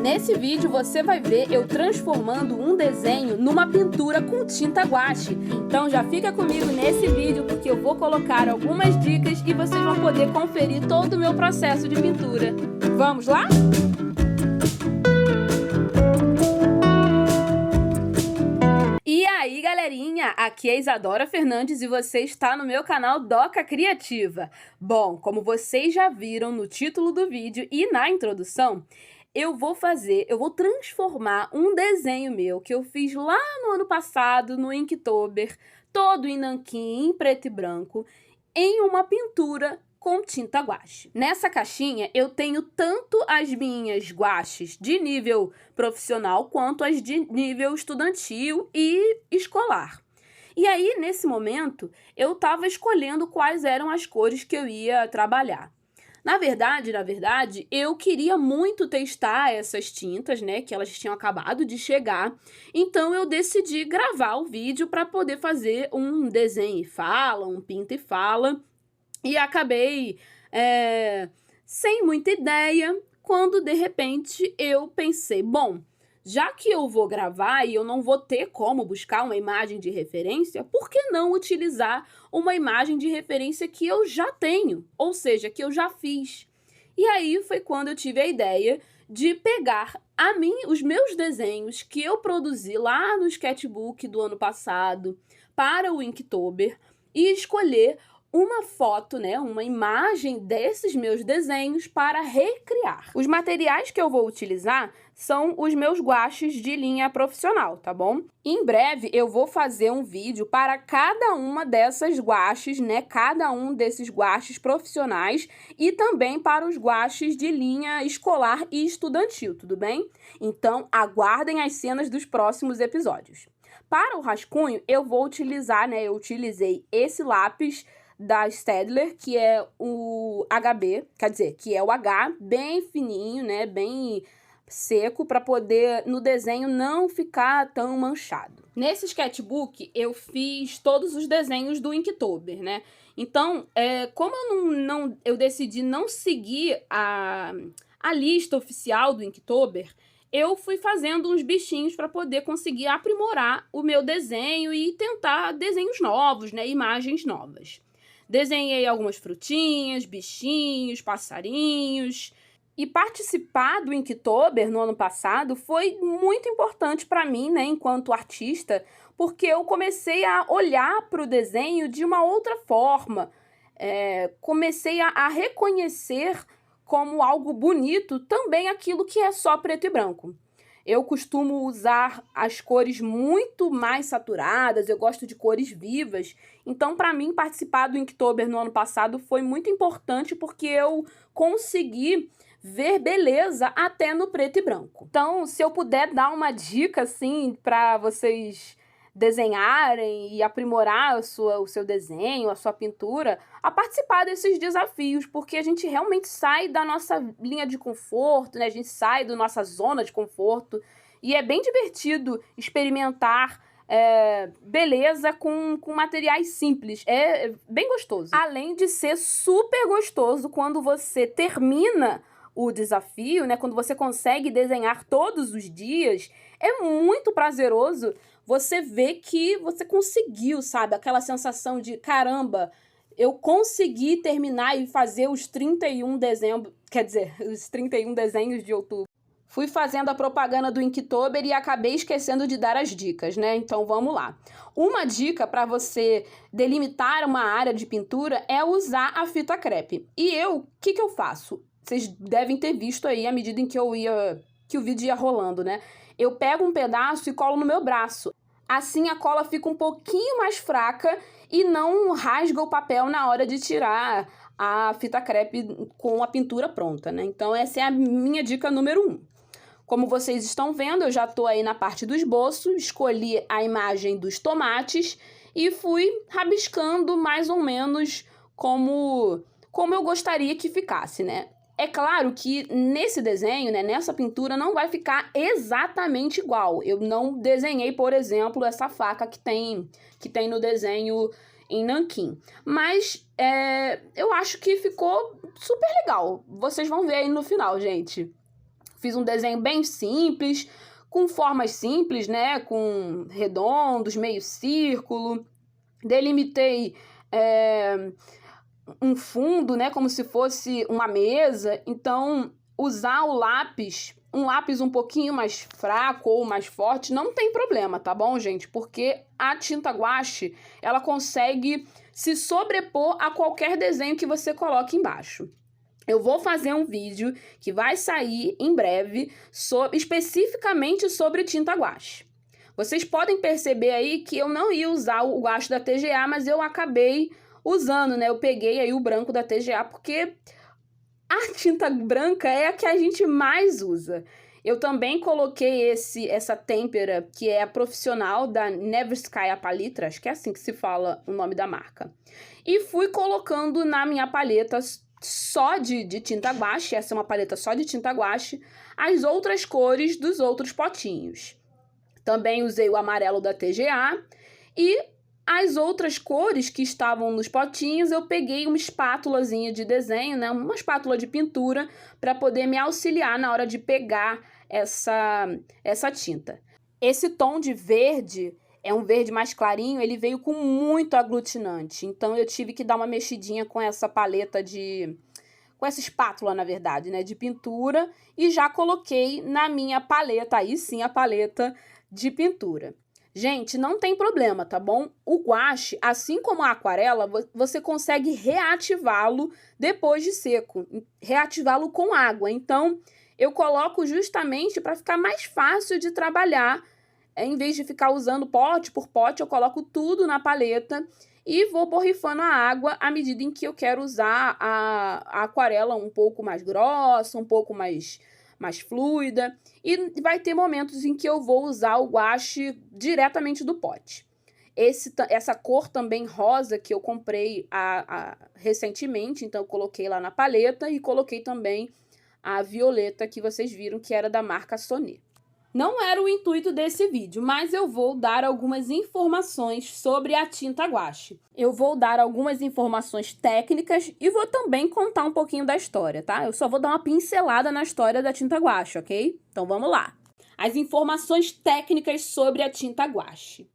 Nesse vídeo você vai ver eu transformando um desenho numa pintura com tinta guache. Então já fica comigo nesse vídeo porque eu vou colocar algumas dicas e vocês vão poder conferir todo o meu processo de pintura. Vamos lá? E aí, galerinha, aqui é Isadora Fernandes e você está no meu canal Doca Criativa. Bom, como vocês já viram no título do vídeo e na introdução, eu vou transformar um desenho meu que eu fiz lá no ano passado, no Inktober, todo em nanquim, em preto e branco, em uma pintura com tinta guache. Nessa caixinha eu tenho tanto as minhas guaches de nível profissional quanto as de nível estudantil e escolar. E aí, nesse momento, eu estava escolhendo quais eram as cores que eu ia trabalhar. Na verdade, eu queria muito testar essas tintas, né, que elas tinham acabado de chegar. Então, eu decidi gravar o vídeo para poder fazer um desenho e fala, um pinta e fala. E acabei sem muita ideia, quando de repente eu pensei, bom, já que eu vou gravar e eu não vou ter como buscar uma imagem de referência, por que não utilizar uma imagem de referência que eu já tenho, ou seja, que eu já fiz? E aí foi quando eu tive a ideia de pegar os meus desenhos que eu produzi lá no sketchbook do ano passado para o Inktober e escolher uma foto, né, uma imagem desses meus desenhos para recriar. Os materiais que eu vou utilizar são os meus guaches de linha profissional, tá bom? Em breve eu vou fazer um vídeo para cada uma dessas guaches, né, cada um desses guaches profissionais e também para os guaches de linha escolar e estudantil, tudo bem? Então aguardem as cenas dos próximos episódios. Para o rascunho eu vou utilizar, né, eu utilizei esse lápis da Staedtler, que é o HB, quer dizer, que é o H bem fininho, né, bem seco, para poder no desenho não ficar tão manchado. Nesse sketchbook eu fiz todos os desenhos do Inktober, né? Então, como eu decidi não seguir a lista oficial do Inktober, eu fui fazendo uns bichinhos para poder conseguir aprimorar o meu desenho e tentar desenhos novos, né, imagens novas. Desenhei algumas frutinhas, bichinhos, passarinhos. E participar do Inktober no ano passado foi muito importante para mim, né, enquanto artista, porque eu comecei a olhar para o desenho de uma outra forma. Comecei a reconhecer como algo bonito também aquilo que é só preto e branco. Eu costumo usar as cores muito mais saturadas, eu gosto de cores vivas. Então, para mim, participar do Inktober no ano passado foi muito importante porque eu consegui ver beleza até no preto e branco. Então, se eu puder dar uma dica, assim, para vocês desenharem e aprimorar o seu desenho, a sua pintura, a participar desses desafios, porque a gente realmente sai da nossa linha de conforto, né? A gente sai da nossa zona de conforto e é bem divertido experimentar beleza com materiais simples. É bem gostoso. Além de ser super gostoso quando você termina o desafio, né? Quando você consegue desenhar todos os dias, é muito prazeroso você vê que você conseguiu, sabe? Aquela sensação de, caramba, eu consegui terminar e fazer os 31 dezembro, quer dizer, os 31 desenhos de outubro. Fui fazendo a propaganda do Inktober e acabei esquecendo de dar as dicas, né? Então vamos lá. Uma dica para você delimitar uma área de pintura é usar a fita crepe. E o que eu faço? Vocês devem ter visto aí à medida em que o vídeo ia rolando, né? Eu pego um pedaço e colo no meu braço. Assim a cola fica um pouquinho mais fraca e não rasga o papel na hora de tirar a fita crepe com a pintura pronta, né? Então essa é a minha dica número 1. Como vocês estão vendo, eu já estou aí na parte do esboço, escolhi a imagem dos tomates e fui rabiscando mais ou menos como eu gostaria que ficasse, né? É claro que nesse desenho, né, nessa pintura, não vai ficar exatamente igual. Eu não desenhei, por exemplo, essa faca que tem no desenho em nanquim. Mas eu acho que ficou super legal. Vocês vão ver aí no final, gente. Fiz um desenho bem simples, com formas simples, né? Com redondos, meio círculo. Delimitei um fundo, né? Como se fosse uma mesa. Então, usar o lápis, um lápis um pouquinho mais fraco ou mais forte, não tem problema, tá bom, gente? Porque a tinta guache, ela consegue se sobrepor a qualquer desenho que você coloque embaixo. Eu vou fazer um vídeo que vai sair em breve especificamente sobre tinta guache. Vocês podem perceber aí que eu não ia usar o guache da TGA, mas eu acabei usando, né? Eu peguei aí o branco da TGA porque a tinta branca é a que a gente mais usa. Eu também coloquei essa têmpera, que é a profissional da Neverskaya Palitra, acho que é assim que se fala o nome da marca. E fui colocando na minha paleta só de tinta guache, essa é uma paleta só de tinta guache, as outras cores dos outros potinhos. Também usei o amarelo da TGA e as outras cores que estavam nos potinhos, eu peguei uma espátulazinha de desenho, né? Uma espátula de pintura, para poder me auxiliar na hora de pegar essa tinta. Esse tom de verde é um verde mais clarinho, ele veio com muito aglutinante. Então, eu tive que dar uma mexidinha com essa paleta com essa espátula, na verdade, né? De pintura. E já coloquei na minha paleta, aí sim, a paleta de pintura. Gente, não tem problema, tá bom? O guache, assim como a aquarela, você consegue reativá-lo depois de seco, reativá-lo com água. Então, eu coloco justamente para ficar mais fácil de trabalhar. Em vez de ficar usando pote por pote, eu coloco tudo na paleta e vou borrifando a água à medida em que eu quero usar a aquarela um pouco mais grossa, um pouco mais fluida, e vai ter momentos em que eu vou usar o guache diretamente do pote. Essa cor também rosa que eu comprei recentemente, então eu coloquei lá na paleta e coloquei também a violeta que vocês viram que era da marca Sonet. Não era o intuito desse vídeo, mas eu vou dar algumas informações sobre a tinta guache. Eu vou dar algumas informações técnicas e vou também contar um pouquinho da história, tá? Eu só vou dar uma pincelada na história da tinta guache, ok? Então vamos lá. As informações técnicas sobre a tinta guache.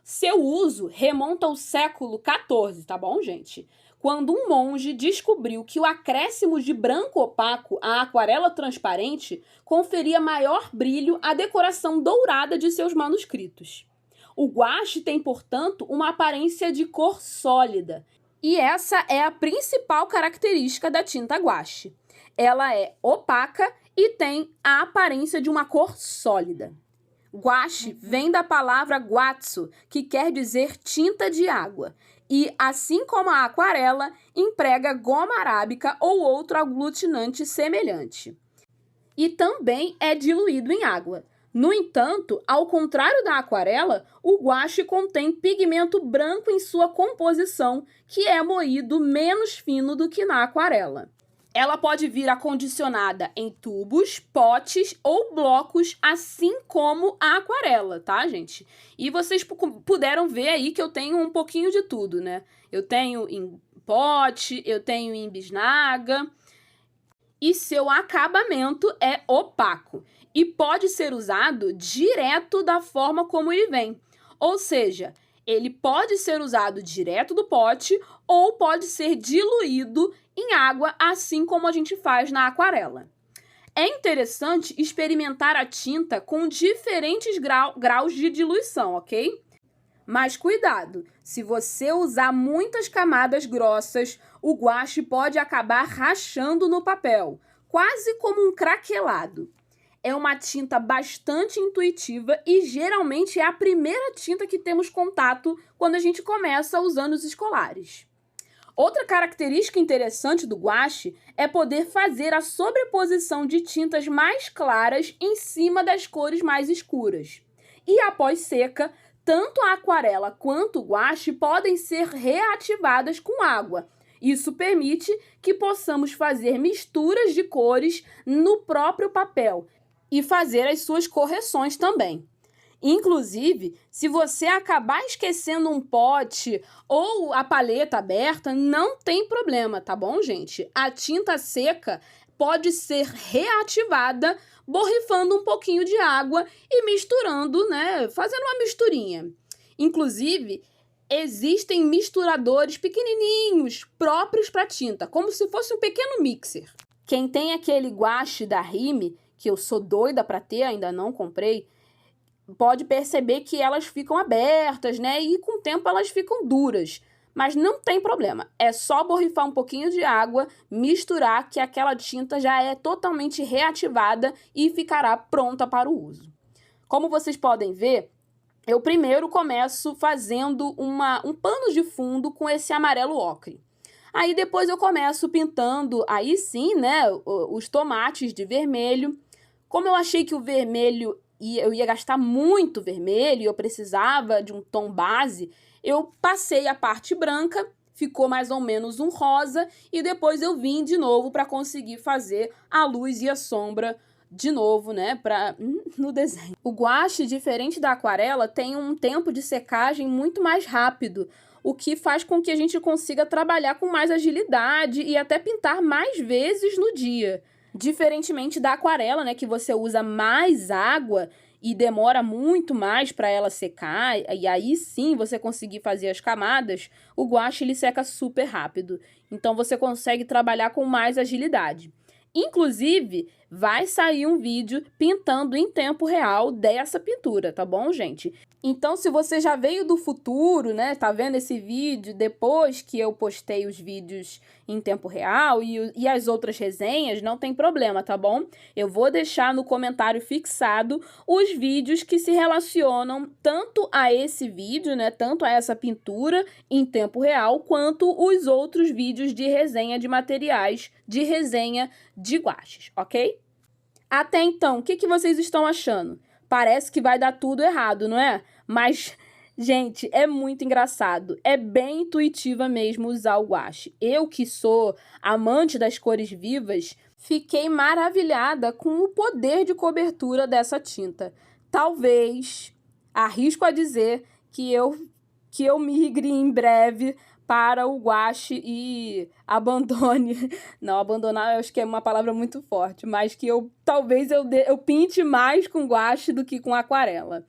Seu uso remonta ao século XIV, tá bom, gente? Quando um monge descobriu que o acréscimo de branco opaco à aquarela transparente conferia maior brilho à decoração dourada de seus manuscritos. O guache tem, portanto, uma aparência de cor sólida, e essa é a principal característica da tinta guache. Ela é opaca e tem a aparência de uma cor sólida. Guache vem da palavra guatsu, que quer dizer tinta de água. E, assim como a aquarela, emprega goma arábica ou outro aglutinante semelhante. E também é diluído em água. No entanto, ao contrário da aquarela, o guache contém pigmento branco em sua composição, que é moído menos fino do que na aquarela. Ela pode vir acondicionada em tubos, potes ou blocos, assim como a aquarela, tá, gente? E vocês puderam ver aí que eu tenho um pouquinho de tudo, né? Eu tenho em pote, eu tenho em bisnaga. E seu acabamento é opaco e pode ser usado direto da forma como ele vem. Ou seja, ele pode ser usado direto do pote ou pode ser diluído em água, assim como a gente faz na aquarela. É interessante experimentar a tinta com diferentes graus de diluição, ok? Mas cuidado, se você usar muitas camadas grossas, o guache pode acabar rachando no papel, quase como um craquelado. É uma tinta bastante intuitiva e geralmente é a primeira tinta que temos contato quando a gente começa usando os escolares. Outra característica interessante do guache é poder fazer a sobreposição de tintas mais claras em cima das cores mais escuras. E após seca, tanto a aquarela quanto o guache podem ser reativadas com água. Isso permite que possamos fazer misturas de cores no próprio papel e fazer as suas correções também. Inclusive, se você acabar esquecendo um pote ou a paleta aberta, não tem problema, tá bom, gente? A tinta seca pode ser reativada borrifando um pouquinho de água e misturando, né, fazendo uma misturinha. Inclusive, existem misturadores pequenininhos próprios para tinta, como se fosse um pequeno mixer. Quem tem aquele guache da Rime, que eu sou doida para ter, ainda não comprei, pode perceber que elas ficam abertas, né? E com o tempo elas ficam duras. Mas não tem problema, é só borrifar um pouquinho de água, misturar, que aquela tinta já é totalmente reativada e ficará pronta para o uso. Como vocês podem ver, eu primeiro começo fazendo um pano de fundo com esse amarelo ocre. Aí depois eu começo pintando, aí sim, né, os tomates de vermelho. Como eu achei que o vermelho, eu ia gastar muito vermelho e eu precisava de um tom base, eu passei a parte branca, ficou mais ou menos um rosa, e depois eu vim de novo para conseguir fazer a luz e a sombra de novo, né, no desenho. O guache, diferente da aquarela, tem um tempo de secagem muito mais rápido, o que faz com que a gente consiga trabalhar com mais agilidade e até pintar mais vezes no dia. Diferentemente da aquarela, né, que você usa mais água e demora muito mais para ela secar, e aí sim você conseguir fazer as camadas, o guache ele seca super rápido. Então você consegue trabalhar com mais agilidade. Inclusive, vai sair um vídeo pintando em tempo real dessa pintura, tá bom, gente? Então, se você já veio do futuro, né, tá vendo esse vídeo depois que eu postei os vídeos em tempo real e as outras resenhas, não tem problema, tá bom? Eu vou deixar no comentário fixado os vídeos que se relacionam tanto a esse vídeo, né, tanto a essa pintura em tempo real, quanto os outros vídeos de resenha de materiais, de resenha de guaches, ok? Até então, o que vocês estão achando? Parece que vai dar tudo errado, não é? Mas, gente, é muito engraçado. É bem intuitiva mesmo usar o guache. Eu, que sou amante das cores vivas, fiquei maravilhada com o poder de cobertura dessa tinta. Talvez, arrisco a dizer, que eu migre em breve para o guache e abandone, não, abandonar eu acho que é uma palavra muito forte, mas que talvez eu pinte mais com guache do que com aquarela.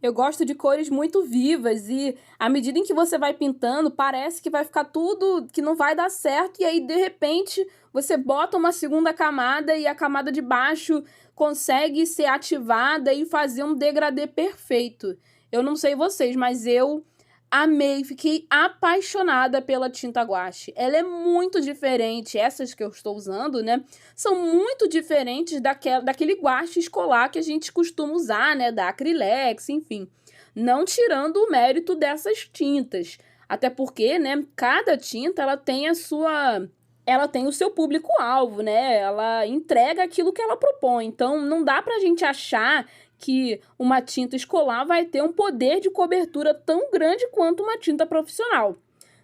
Eu gosto de cores muito vivas e à medida em que você vai pintando, parece que vai ficar tudo, que não vai dar certo, e aí de repente você bota uma segunda camada e a camada de baixo consegue ser ativada e fazer um degradê perfeito. Eu não sei vocês, mas eu amei, fiquei apaixonada pela tinta guache. Ela é muito diferente, essas que eu estou usando, né? São muito diferentes daquele guache escolar que a gente costuma usar, né? Da Acrylex, enfim. Não tirando o mérito dessas tintas. Até porque, né? Cada tinta, ela tem o seu público-alvo, né? Ela entrega aquilo que ela propõe. Então, não dá pra gente achar que uma tinta escolar vai ter um poder de cobertura tão grande quanto uma tinta profissional.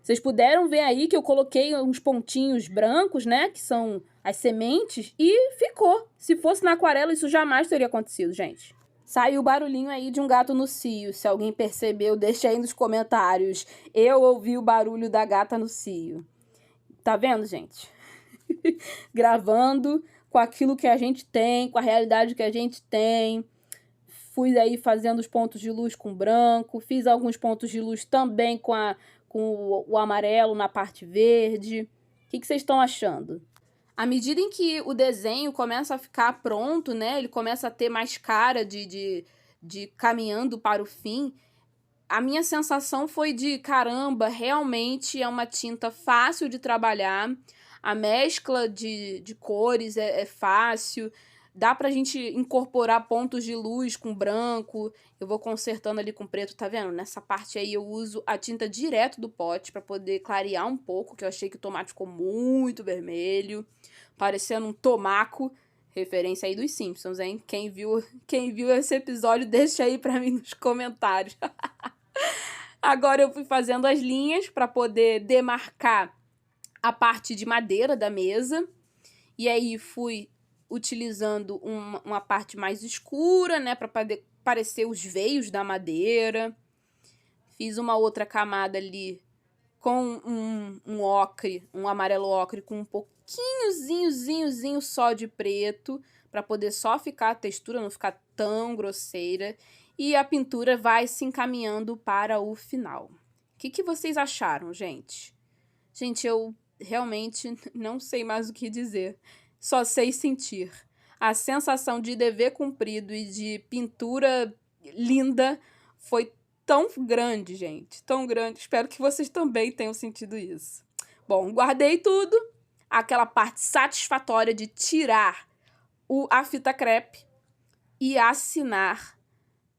Vocês puderam ver aí que eu coloquei uns pontinhos brancos, né, que são as sementes, e ficou. Se fosse na aquarela, isso jamais teria acontecido, gente. Saiu o barulhinho aí de um gato no cio. Se alguém percebeu, deixa aí nos comentários. Eu ouvi o barulho da gata no cio. Tá vendo, gente? Gravando com aquilo que a gente tem, com a realidade que a gente tem. Fui aí fazendo os pontos de luz com branco, fiz alguns pontos de luz também com o amarelo na parte verde. O que vocês estão achando? À medida em que o desenho começa a ficar pronto, né, ele começa a ter mais cara de caminhando para o fim, a minha sensação foi de, caramba, realmente é uma tinta fácil de trabalhar, a mescla de cores é fácil. Dá pra gente incorporar pontos de luz com branco. Eu vou consertando ali com preto, tá vendo? Nessa parte aí eu uso a tinta direto do pote pra poder clarear um pouco, que eu achei que o tomate ficou muito vermelho, parecendo um tomaco. Referência aí dos Simpsons, hein? Quem viu esse episódio, deixa aí pra mim nos comentários. Agora eu fui fazendo as linhas pra poder demarcar a parte de madeira da mesa. E aí fui utilizando uma parte mais escura, né, para parecer os veios da madeira. Fiz uma outra camada ali com um ocre, um amarelo ocre com pouquinhozinho só de preto, para poder só ficar a textura, não ficar tão grosseira. E a pintura vai se encaminhando para o final. O que vocês acharam, gente? Gente, eu realmente não sei mais o que dizer. Só sei sentir. A sensação de dever cumprido e de pintura linda foi tão grande, gente. Tão grande. Espero que vocês também tenham sentido isso. Bom, guardei tudo. Aquela parte satisfatória de tirar a fita crepe e assinar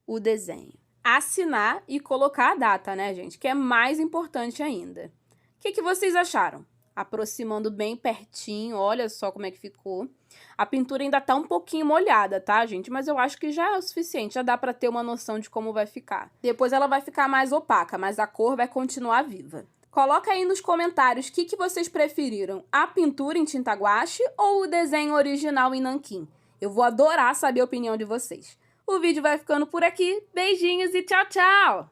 o desenho. Assinar e colocar a data, né, gente? Que é mais importante ainda. O que vocês acharam? Aproximando bem pertinho, olha só como é que ficou. A pintura ainda tá um pouquinho molhada, tá, gente? Mas eu acho que já é o suficiente, já dá pra ter uma noção de como vai ficar. Depois ela vai ficar mais opaca, mas a cor vai continuar viva. Coloca aí nos comentários o que vocês preferiram, a pintura em tinta guache ou o desenho original em nanquim. Eu vou adorar saber a opinião de vocês. O vídeo vai ficando por aqui. Beijinhos e tchau, tchau!